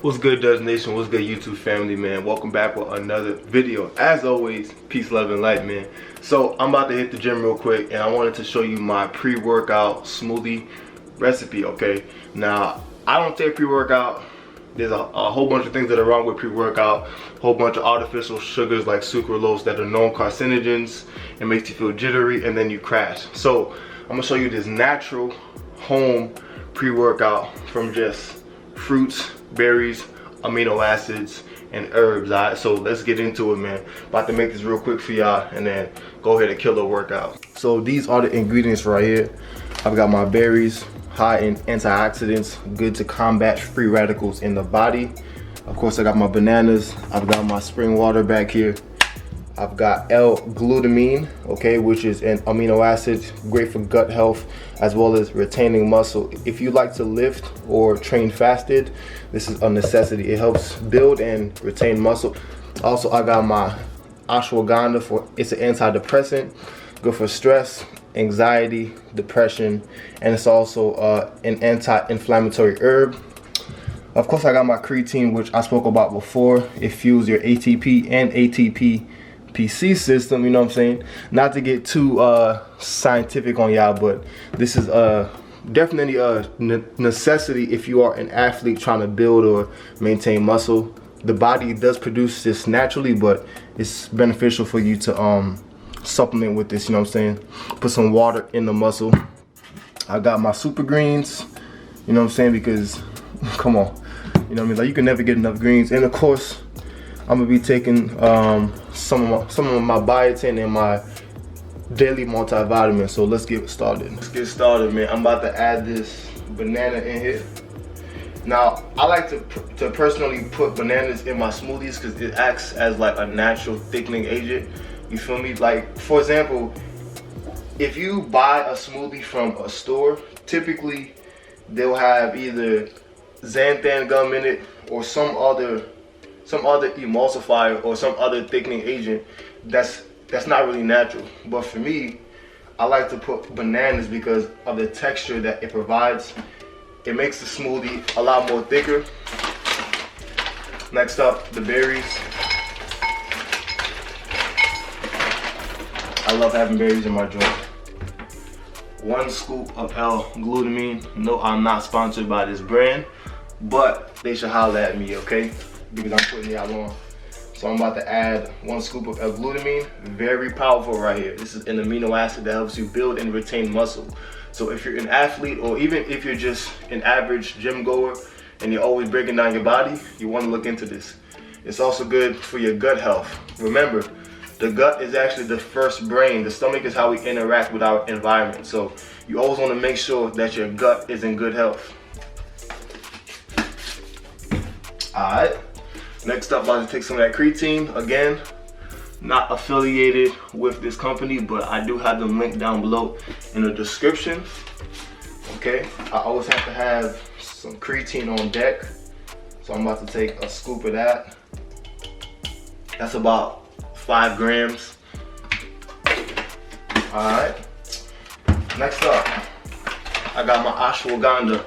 What's good, Dutch Nation? What's good, YouTube family, man? Welcome back with another video. As always, peace, love, and light, man. So I'm about to hit the gym real quick, and I wanted to show you my pre-workout smoothie recipe. Okay, now I don't take pre-workout. There's a whole bunch of things that are wrong with pre-workout. A whole bunch of artificial sugars like sucralose that are known carcinogens. It makes you feel jittery, and then you crash. So I'm gonna show you this natural home pre-workout from just fruits, berries, amino acids, and herbs. All right, so let's get into it, man. About to make this real quick for y'all and then go ahead and kill the workout. So these are the ingredients right here. I've got my berries, high in antioxidants, good to combat free radicals in the body. Of course, I got my bananas. I've got my spring water back here. I've got L-glutamine, okay, which is an amino acid, great for gut health, as well as retaining muscle. If you like to lift or train fasted, this is a necessity. It helps build and retain muscle. Also, I got my ashwagandha, it's an antidepressant, good for stress, anxiety, depression, and it's also an anti-inflammatory herb. Of course, I got my creatine, which I spoke about before. It fuels your ATP and ATP PC system, you know what I'm saying? Not to get too scientific on y'all, but this is definitely a necessity if you are an athlete trying to build or maintain muscle. The body does produce this naturally, but it's beneficial for you to supplement with this, you know what I'm saying? Put some water in the muscle. I got my super greens, you know what I'm saying? Because come on, you know what I mean? Like, you can never get enough greens. And of course, I'm gonna be taking some of my biotin and my daily multivitamin. So let's get started. Let's get started, man. I'm about to add this banana in here. Now, I like to personally put bananas in my smoothies because it acts as like a natural thickening agent. You feel me? Like, for example, if you buy a smoothie from a store, typically they'll have either xanthan gum in it or some other emulsifier or some other thickening agent that's not really natural. But for me, I like to put bananas because of the texture that it provides. It makes the smoothie a lot more thicker. Next up, the berries. I love having berries in my joint. 1 scoop of L-glutamine. No, I'm not sponsored by this brand, but they should holler at me, okay? Because I'm putting y'all on. So I'm about to add 1 scoop of L-glutamine. Very powerful right here. This is an amino acid that helps you build and retain muscle. So if you're an athlete, or even if you're just an average gym goer and you're always breaking down your body, you want to look into this. It's also good for your gut health. Remember, the gut is actually the first brain. The stomach is how we interact with our environment. So you always want to make sure that your gut is in good health. Alright. Next up, I'm about to take some of that creatine. Again, not affiliated with this company, but I do have them linked down below in the description. Okay, I always have to have some creatine on deck. So I'm about to take a scoop of that. That's about 5 grams. Alright. Next up, I got my ashwagandha.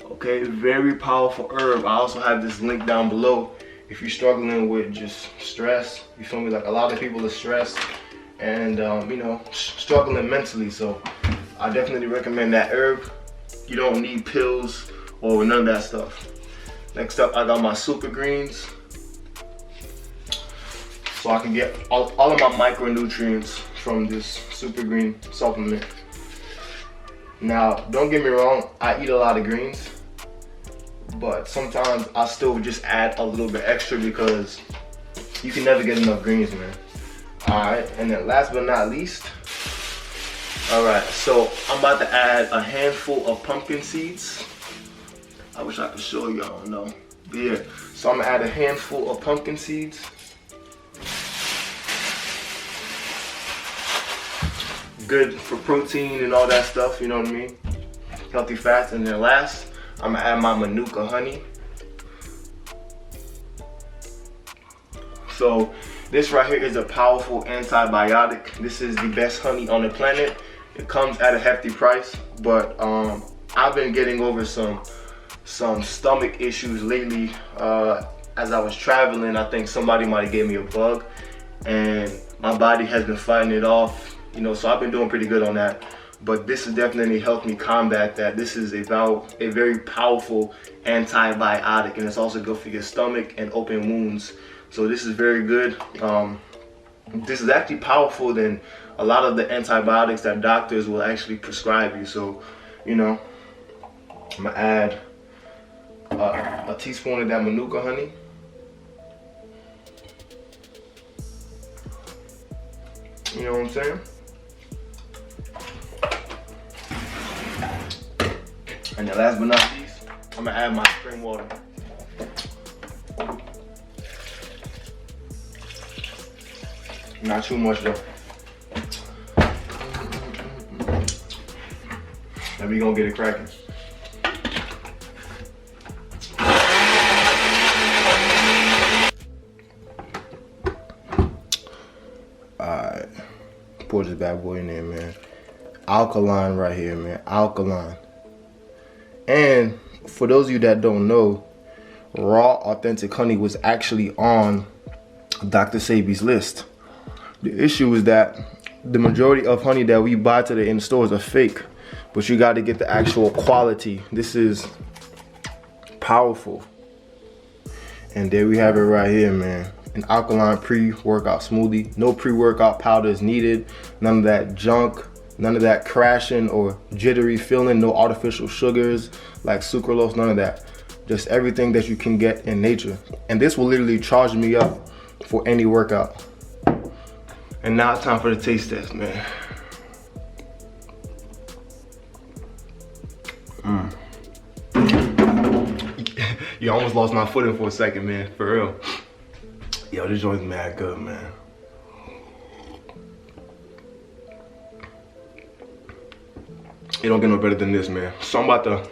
Okay, very powerful herb. I also have this link down below. If you're struggling with just stress, you feel me? Like, a lot of people are stressed and you know, struggling mentally. So I definitely recommend that herb. You don't need pills or none of that stuff. Next up, I got my super greens, so I can get all of my micronutrients from this super green supplement. Now, don't get me wrong, I eat a lot of greens, but sometimes I still just add a little bit extra because you can never get enough greens, man. Alright, and then last but not least, alright, so I'm about to add a handful of pumpkin seeds. I wish I could show you, I don't know. But yeah, so I'm gonna add a handful of pumpkin seeds. Good for protein and all that stuff, you know what I mean? Healthy fats. And then last, I'm gonna add my manuka honey. So this right here is a powerful antibiotic. This is the best honey on the planet. It comes at a hefty price, but I've been getting over some some stomach issues lately. As I was traveling, I think somebody might have gave me a bug, and my body has been fighting it off, you know, so I've been doing pretty good on that. But this has definitely helped me combat that. This is a very powerful antibiotic, and it's also good for your stomach and open wounds. So this is very good. This is actually powerful than a lot of the antibiotics that doctors will actually prescribe you. So, you know, I'm gonna add a teaspoon of that Manuka honey. You know what I'm saying? And then last but not least, I'm gonna add my spring water. Not too much though. Then we gonna get it cracking. Alright, pour this bad boy in there, man. Alkaline right here, man. Alkaline. And for those of you that don't know, raw authentic honey was actually on Dr. Sebi's list. The issue is that the majority of honey that we buy today in stores are fake, but you got to get the actual quality. This is powerful. And there we have it right here, man. An alkaline pre-workout smoothie. No pre-workout powder is needed. None of that junk. None of that crashing or jittery feeling. No artificial sugars like sucralose. None of that. Just everything that you can get in nature. And this will literally charge me up for any workout. And now it's time for the taste test, man. You almost lost my footing for a second, man. For real. Yo, this joint's mad good, man. It don't get no better than this, man. So I'm about to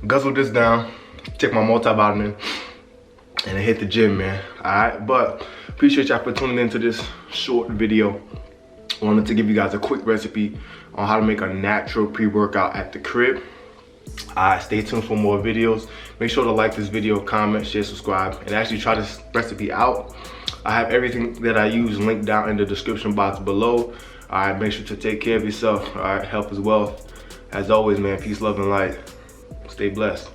guzzle this down, take my multivitamin, and hit the gym, man. Alright, but appreciate y'all for tuning into this short video. I wanted to give you guys a quick recipe on how to make a natural pre-workout at the crib. Alright, stay tuned for more videos. Make sure to like this video, comment, share, subscribe, and actually try this recipe out. I have everything that I use linked down in the description box below. Alright, make sure to take care of yourself. Alright, health is wealth. As always, man, peace, love, and light. Stay blessed.